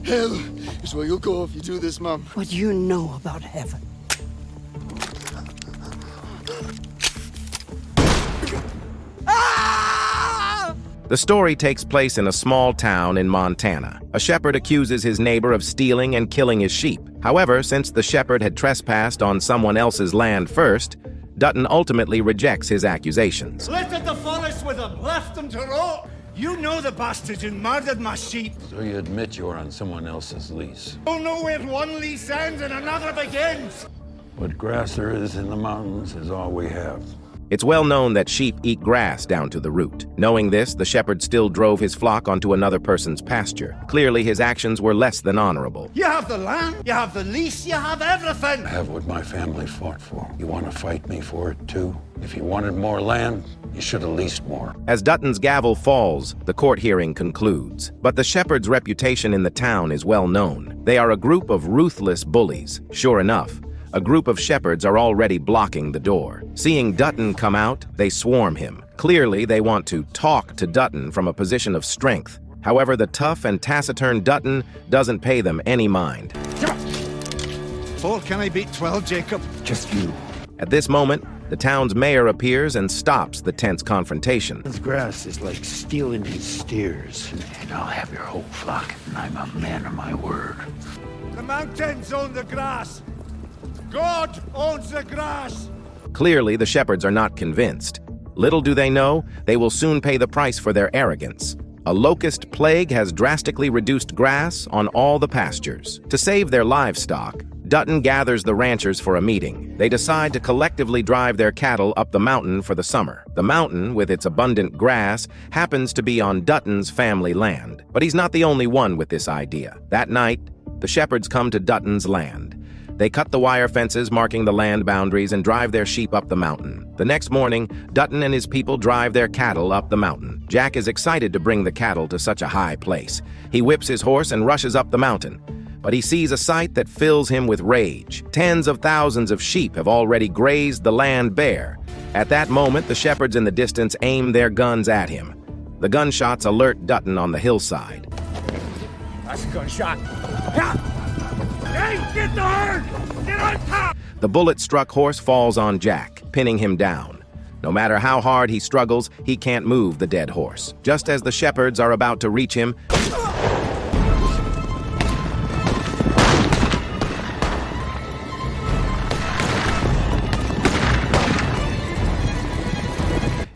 Hell is where you'll go if you do this, Mom. What do you know about heaven? The story takes place in a small town in Montana. A shepherd accuses his neighbor of stealing and killing his sheep. However, since the shepherd had trespassed on someone else's land first, Dutton ultimately rejects his accusations. Littered the forest with them, left them to rot. You know the bastards who murdered my sheep. So you admit you're on someone else's lease? Don't know where one lease ends and another begins. What grass there is in the mountains is all we have. It's well known that sheep eat grass down to the root. Knowing this, the shepherd still drove his flock onto another person's pasture. Clearly, his actions were less than honorable. You have the land, you have the lease, you have everything. I have what my family fought for. You want to fight me for it too? If you wanted more land, you should have leased more. As Dutton's gavel falls, the court hearing concludes. But the shepherd's reputation in the town is well known. They are a group of ruthless bullies. Sure enough, a group of shepherds are already blocking the door. Seeing Dutton come out, they swarm him. Clearly, they want to talk to Dutton from a position of strength. However, the tough and taciturn Dutton doesn't pay them any mind. 4 can I beat 12, Jacob? Just you. At this moment, the town's mayor appears and stops the tense confrontation. This grass is like stealing his steers. And I'll have your whole flock, and I'm a man of my word. The mountains own the grass. God owns the grass. Clearly, the shepherds are not convinced. Little do they know, they will soon pay the price for their arrogance. A locust plague has drastically reduced grass on all the pastures. To save their livestock, Dutton gathers the ranchers for a meeting. They decide to collectively drive their cattle up the mountain for the summer. The mountain, with its abundant grass, happens to be on Dutton's family land. But he's not the only one with this idea. That night, the shepherds come to Dutton's land. They cut the wire fences marking the land boundaries and drive their sheep up the mountain. The next morning, Dutton and his people drive their cattle up the mountain. Jack is excited to bring the cattle to such a high place. He whips his horse and rushes up the mountain. But he sees a sight that fills him with rage. Tens of thousands of sheep have already grazed the land bare. At that moment, the shepherds in the distance aim their guns at him. The gunshots alert Dutton on the hillside. That's a gunshot. Hey, get the herd! Get on top! The bullet-struck horse falls on Jack, pinning him down. No matter how hard he struggles, he can't move the dead horse. Just as the shepherds are about to reach him,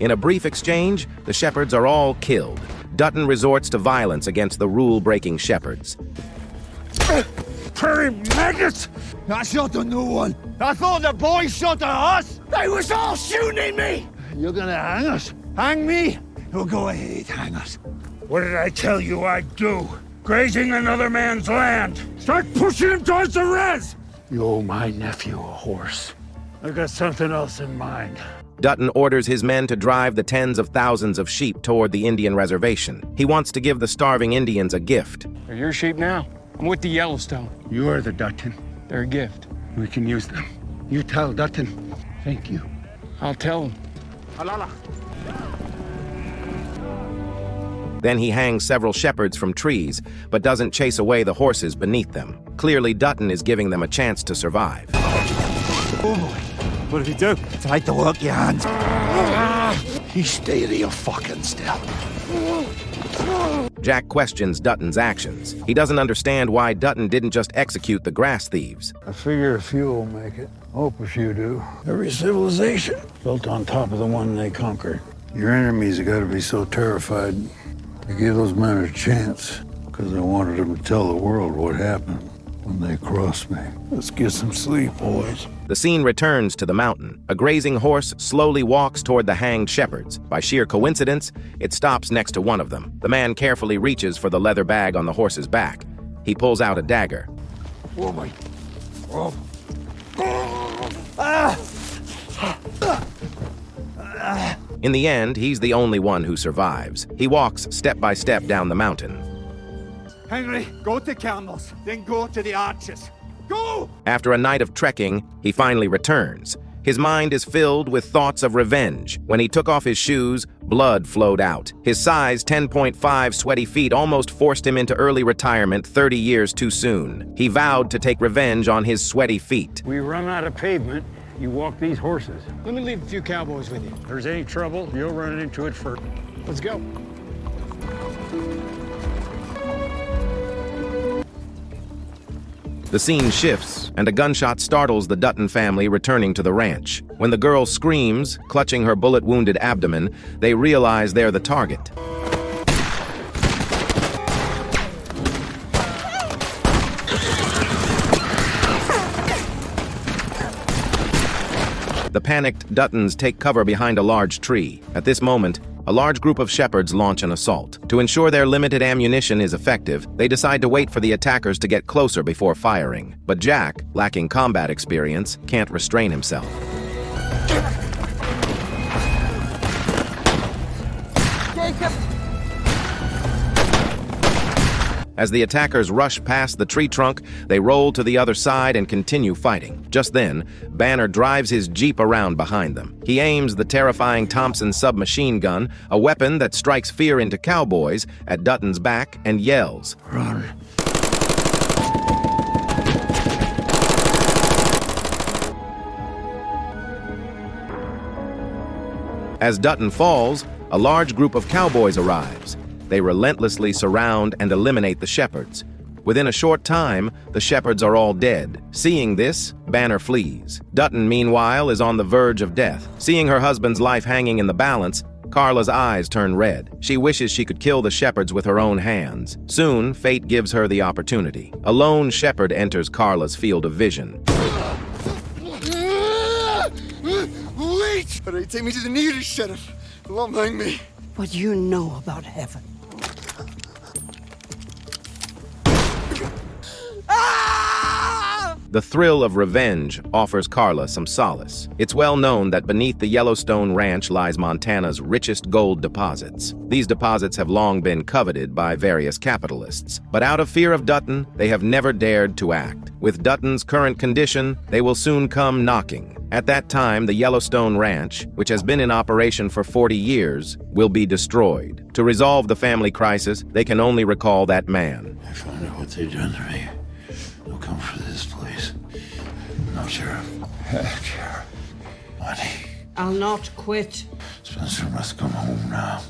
in a brief exchange, the shepherds are all killed. Dutton resorts to violence against the rule-breaking shepherds. Prairie maggots! I shot a new one. I thought the boys shot at us. They was all shooting at me. You're gonna hang us? Hang me? Well, go ahead, hang us. What did I tell you I'd do? Grazing another man's land. Start pushing him towards the res. You owe my nephew a horse. I got something else in mind. Dutton orders his men to drive the tens of thousands of sheep toward the Indian reservation. He wants to give the starving Indians a gift. They're your sheep now. I'm with the Yellowstone. You are the Dutton. They're a gift. We can use them. You tell Dutton. Thank you. I'll tell them. Alala. Then he hangs several shepherds from trees, but doesn't chase away the horses beneath them. Clearly, Dutton is giving them a chance to survive. Oh boy. What did he do? Tried to work your hands. You stay there fucking still. Jack questions Dutton's actions. He doesn't understand why Dutton didn't just execute the grass thieves. I figure a few will make it. Hope a few do. Every civilization built on top of the one they conquered. Your enemies have got to be so terrified. You give those men a chance, because I wanted them to tell the world what happened when they crossed me. Let's get some sleep, boys. The scene returns to the mountain. A grazing horse slowly walks toward the hanged shepherds. By sheer coincidence, it stops next to one of them. The man carefully reaches for the leather bag on the horse's back. He pulls out a dagger. Oh my. Oh. In the end, he's the only one who survives. He walks step by step down the mountain. Henry, go to Camels, then go to the Arches. Go! After a night of trekking, he finally returns. His mind is filled with thoughts of revenge. When he took off his shoes, blood flowed out. His size 10.5 sweaty feet almost forced him into early retirement 30 years too soon. He vowed to take revenge on his sweaty feet. We run out of pavement, you walk these horses. Let me leave a few cowboys with you. If there's any trouble, you'll run into it first. Let's go. The scene shifts, and a gunshot startles the Dutton family returning to the ranch. When the girl screams, clutching her bullet-wounded abdomen, they realize they're the target. The panicked Duttons take cover behind a large tree. At this moment, a large group of shepherds launch an assault. To ensure their limited ammunition is effective, they decide to wait for the attackers to get closer before firing. But Jack, lacking combat experience, can't restrain himself. Jacob! As the attackers rush past the tree trunk, they roll to the other side and continue fighting. Just then, Banner drives his Jeep around behind them. He aims the terrifying Thompson submachine gun, a weapon that strikes fear into cowboys, at Dutton's back and yells, Run. As Dutton falls, a large group of cowboys arrives. They relentlessly surround and eliminate the shepherds. Within a short time, the shepherds are all dead. Seeing this, Banner flees. Dutton, meanwhile, is on the verge of death. Seeing her husband's life hanging in the balance, Carla's eyes turn red. She wishes she could kill the shepherds with her own hands. Soon, fate gives her the opportunity. A lone shepherd enters Carla's field of vision. Wait! All right, take me to the nearest sheriff. They won't hang me. What do you know about heaven? The thrill of revenge offers Carla some solace. It's well known that beneath the Yellowstone Ranch lies Montana's richest gold deposits. These deposits have long been coveted by various capitalists. But out of fear of Dutton, they have never dared to act. With Dutton's current condition, they will soon come knocking. At that time, the Yellowstone Ranch, which has been in operation for 40 years, will be destroyed. To resolve the family crisis, they can only recall that man. I found out what they done to me. They'll come for this place. No, Sheriff. Sheriff. Money. I'll not quit. Spencer must come home now.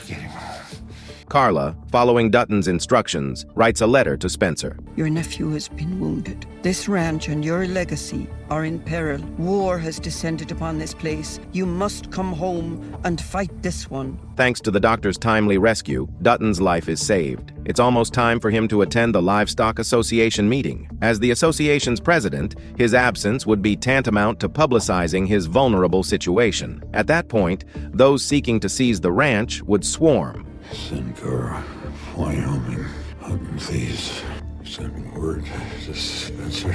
Get him home. Carla, following Dutton's instructions, writes a letter to Spencer. Your nephew has been wounded. This ranch and your legacy are in peril. War has descended upon this place. You must come home and fight this one. Thanks to the doctor's timely rescue, Dutton's life is saved. It's almost time for him to attend the Livestock Association meeting. As the association's president, his absence would be tantamount to publicizing his vulnerable situation. At that point, those seeking to seize the ranch would swarm. Send Cara, Wyoming. Please send word to Spencer.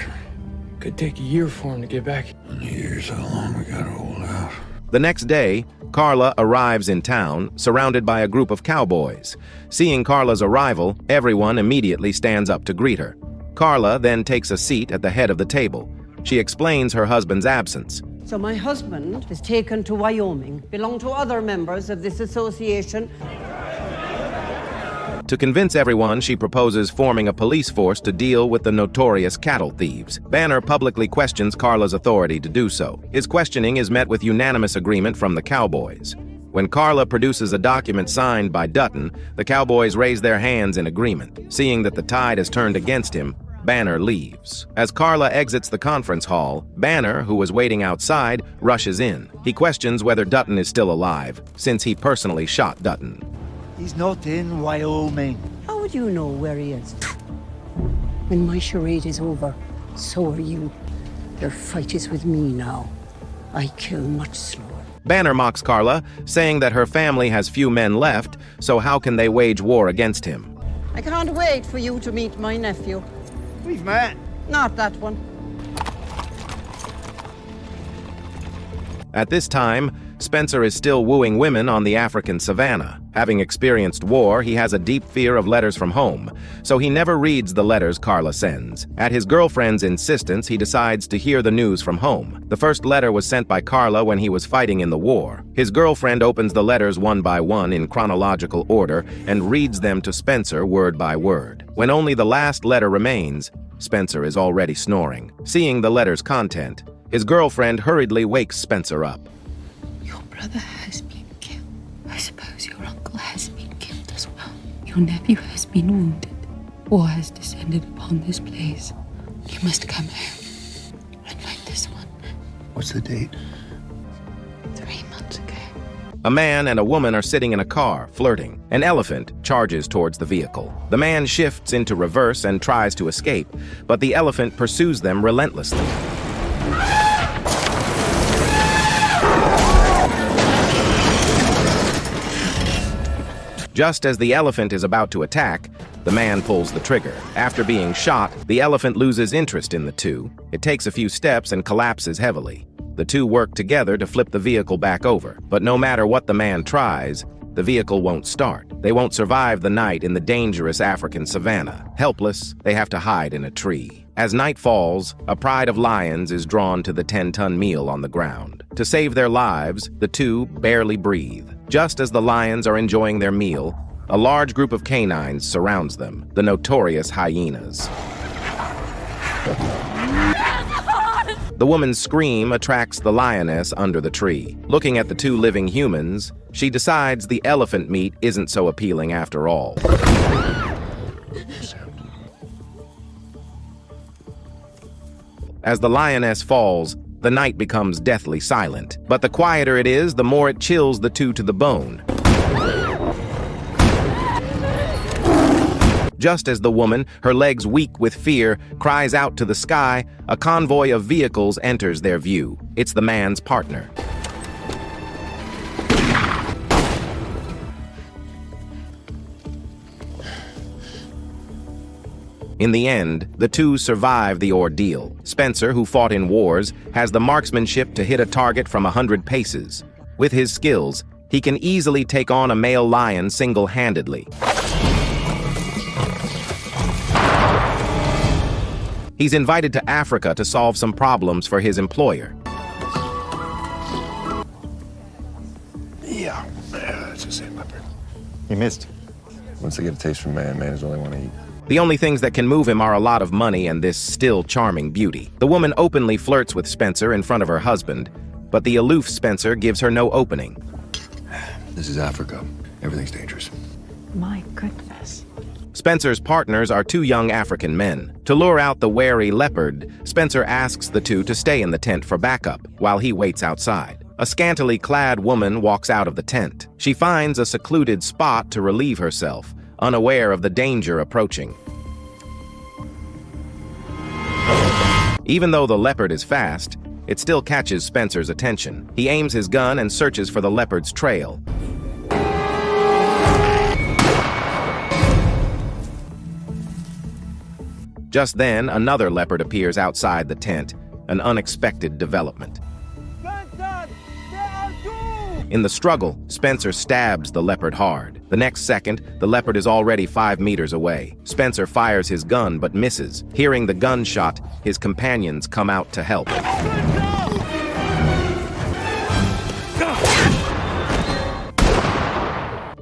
Could take a year for him to get back. And here's how long we gotta hold out. The next day, Carla arrives in town, surrounded by a group of cowboys. Seeing Carla's arrival, everyone immediately stands up to greet her. Carla then takes a seat at the head of the table. She explains her husband's absence. So my husband is taken to Wyoming, belong to other members of this association. To convince everyone, she proposes forming a police force to deal with the notorious cattle thieves. Banner publicly questions Carla's authority to do so. His questioning is met with unanimous agreement from the cowboys. When Carla produces a document signed by Dutton, the cowboys raise their hands in agreement. Seeing that the tide has turned against him, Banner leaves. As Carla exits the conference hall, Banner, who was waiting outside, rushes in. He questions whether Dutton is still alive, since he personally shot Dutton. He's not in Wyoming. How would you know where he is? When my charade is over, so are you. Your fight is with me now. I kill much slower. Banner mocks Carla, saying that her family has few men left, so how can they wage war against him? I can't wait for you to meet my nephew. We've met. Not that one. At this time, Spencer is still wooing women on the African savanna. Having experienced war, he has a deep fear of letters from home, so he never reads the letters Carla sends. At his girlfriend's insistence, he decides to hear the news from home. The first letter was sent by Carla when he was fighting in the war. His girlfriend opens the letters one by one in chronological order and reads them to Spencer word by word. When only the last letter remains, Spencer is already snoring. Seeing the letter's content, his girlfriend hurriedly wakes Spencer up. Your brother has been killed. I suppose your uncle has been killed as well. Your nephew has been wounded. War has descended upon this place. You must come home and fight this one. What's the date? 3 months ago. A man and a woman are sitting in a car, flirting. An elephant charges towards the vehicle. The man shifts into reverse and tries to escape, but the elephant pursues them relentlessly. Just as the elephant is about to attack, the man pulls the trigger. After being shot, the elephant loses interest in the two. It takes a few steps and collapses heavily. The two work together to flip the vehicle back over, but no matter what the man tries, the vehicle won't start. They won't survive the night in the dangerous African savanna. Helpless, they have to hide in a tree. As night falls, a pride of lions is drawn to the 10-ton meal on the ground. To save their lives, the two barely breathe. Just as the lions are enjoying their meal, a large group of canines surrounds them, the notorious hyenas. The woman's scream attracts the lioness under the tree. Looking at the two living humans, she decides the elephant meat isn't so appealing after all. As the lioness falls, the night becomes deathly silent. But the quieter it is, the more it chills the two to the bone. Just as the woman, her legs weak with fear, cries out to the sky, a convoy of vehicles enters their view. It's the man's partner. In the end, the two survive the ordeal. Spencer, who fought in wars, has the marksmanship to hit a target from 100 paces. With his skills, he can easily take on a male lion single-handedly. He's invited to Africa to solve some problems for his employer. Yeah, it's the same leopard. You missed. Once they get a taste from man, man is all they want to eat. The only things that can move him are a lot of money and this still charming beauty. The woman openly flirts with Spencer in front of her husband, but the aloof Spencer gives her no opening. This is Africa. Everything's dangerous. My goodness. Spencer's partners are two young African men. To lure out the wary leopard, Spencer asks the two to stay in the tent for backup while he waits outside. A scantily clad woman walks out of the tent. She finds a secluded spot to relieve herself, unaware of the danger approaching. Even though the leopard is fast, it still catches Spencer's attention. He aims his gun and searches for the leopard's trail. Just then, another leopard appears outside the tent, an unexpected development. In the struggle, Spencer stabs the leopard hard. The next second, the leopard is already 5 meters away. Spencer fires his gun but misses. Hearing the gunshot, his companions come out to help.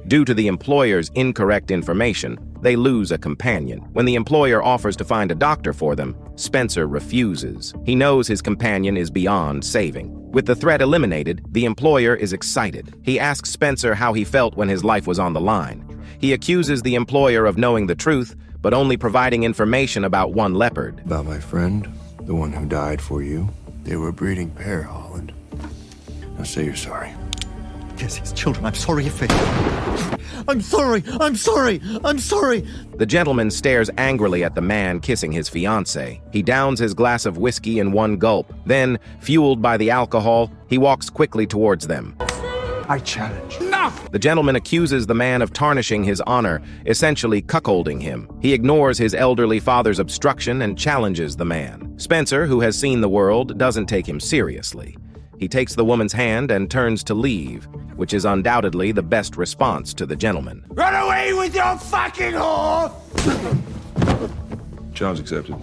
Due to the employer's incorrect information, they lose a companion. When the employer offers to find a doctor for them, Spencer refuses. He knows his companion is beyond saving. With the threat eliminated, the employer is excited. He asks Spencer how he felt when his life was on the line. He accuses the employer of knowing the truth, but only providing information about one leopard. About my friend, the one who died for you. They were a breeding pair, Holland. Now say you're sorry. Yes, his children. I'm sorry if it... I'm sorry! I'm sorry! I'm sorry! The gentleman stares angrily at the man kissing his fiancée. He downs his glass of whiskey in one gulp. Then, fueled by the alcohol, he walks quickly towards them. I challenge. No! The gentleman accuses the man of tarnishing his honor, essentially cuckolding him. He ignores his elderly father's obstruction and challenges the man. Spencer, who has seen the world, doesn't take him seriously. He takes the woman's hand and turns to leave, which is undoubtedly the best response to the gentleman. Run away with your fucking whore! Charge accepted.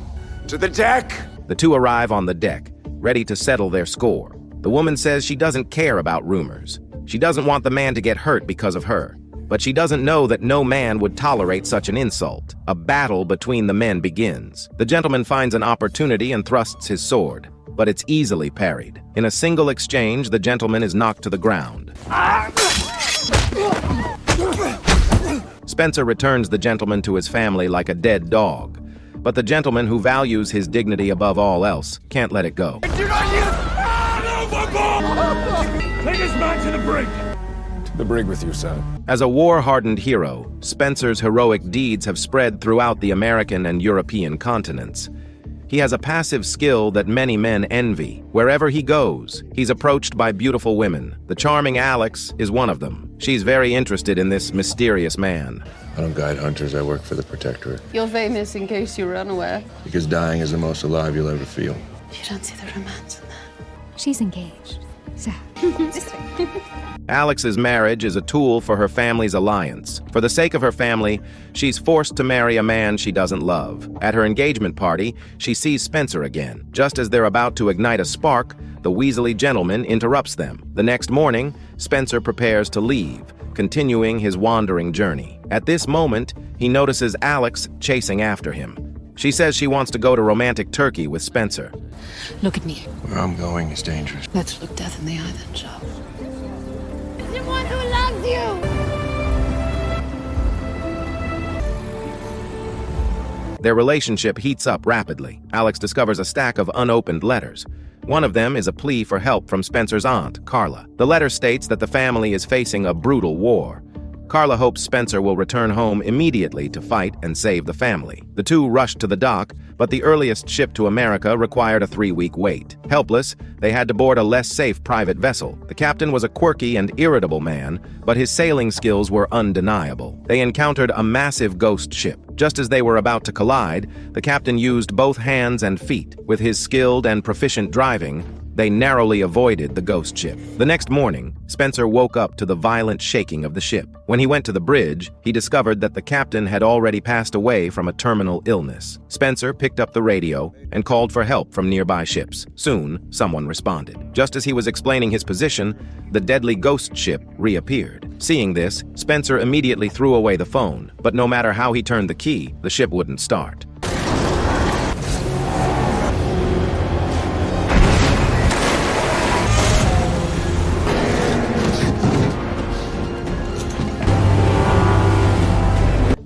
To the deck! The two arrive on the deck, ready to settle their score. The woman says she doesn't care about rumors. She doesn't want the man to get hurt because of her. But she doesn't know that no man would tolerate such an insult. A battle between the men begins. The gentleman finds an opportunity and thrusts his sword, but it's easily parried. In a single exchange, the gentleman is knocked to the ground. Spencer returns the gentleman to his family like a dead dog. But the gentleman, who values his dignity above all else, can't let it go. Do not use... Take this man to the brig! To the brig with you, son. As a war-hardened hero, Spencer's heroic deeds have spread throughout the American and European continents. He has a passive skill that many men envy. Wherever he goes, he's approached by beautiful women. The charming Alex is one of them. She's very interested in this mysterious man. I don't guide hunters, I work for the Protectorate. You're famous in case you were unaware. Because dying is the most alive you'll ever feel. You don't see the romance in that. She's engaged. So, this way. Alex's marriage is a tool for her family's alliance. For the sake of her family, she's forced to marry a man she doesn't love. At her engagement party, she sees Spencer again. Just as they're about to ignite a spark, the weaselly gentleman interrupts them. The next morning, Spencer prepares to leave, continuing his wandering journey. At this moment, he notices Alex chasing after him. She says she wants to go to romantic Turkey with Spencer. Look at me. Where I'm going is dangerous. Let's look death in the eye then, shall we? The one who loves you! Their relationship heats up rapidly. Alex discovers a stack of unopened letters. One of them is a plea for help from Spencer's aunt, Carla. The letter states that the family is facing a brutal war. Carla hopes Spencer will return home immediately to fight and save the family. The two rushed to the dock, but the earliest ship to America required a 3-week wait. Helpless, they had to board a less safe private vessel. The captain was a quirky and irritable man, but his sailing skills were undeniable. They encountered a massive ghost ship. Just as they were about to collide, the captain used both hands and feet. With his skilled and proficient driving, they narrowly avoided the ghost ship. The next morning, Spencer woke up to the violent shaking of the ship. When he went to the bridge, he discovered that the captain had already passed away from a terminal illness. Spencer picked up the radio and called for help from nearby ships. Soon, someone responded. Just as he was explaining his position, the deadly ghost ship reappeared. Seeing this, Spencer immediately threw away the phone, but no matter how he turned the key, the ship wouldn't start.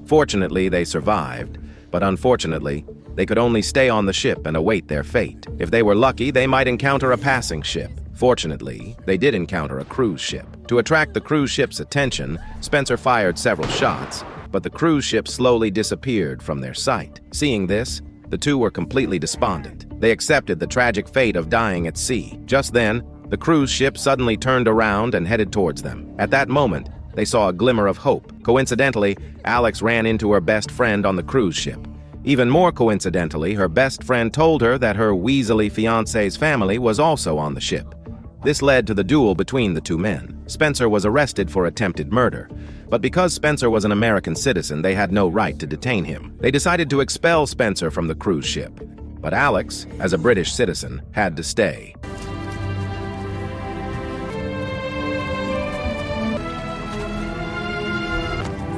Fortunately, they survived, but unfortunately, they could only stay on the ship and await their fate. If they were lucky, they might encounter a passing ship. Fortunately, they did encounter a cruise ship. To attract the cruise ship's attention, Spencer fired several shots, but the cruise ship slowly disappeared from their sight. Seeing this, the two were completely despondent. They accepted the tragic fate of dying at sea. Just then, the cruise ship suddenly turned around and headed towards them. At that moment, they saw a glimmer of hope. Coincidentally, Alex ran into her best friend on the cruise ship. Even more coincidentally, her best friend told her that her weaselly fiancé's family was also on the ship. This led to the duel between the two men. Spencer was arrested for attempted murder, but because Spencer was an American citizen, they had no right to detain him. They decided to expel Spencer from the cruise ship, but Alex, as a British citizen, had to stay.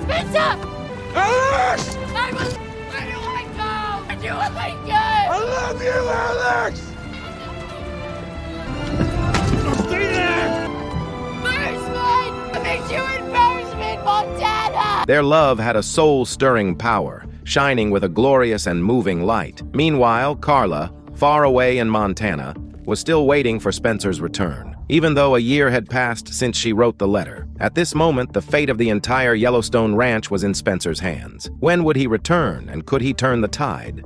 Spencer! Alex! Where do I go? Where do I go? I love you, Alex! Stay there! Burisman! I met you in Burisman, Montana! Their love had a soul-stirring power, shining with a glorious and moving light. Meanwhile, Carla, far away in Montana, was still waiting for Spencer's return, even though a year had passed since she wrote the letter. At this moment, the fate of the entire Yellowstone Ranch was in Spencer's hands. When would he return, and could he turn the tide?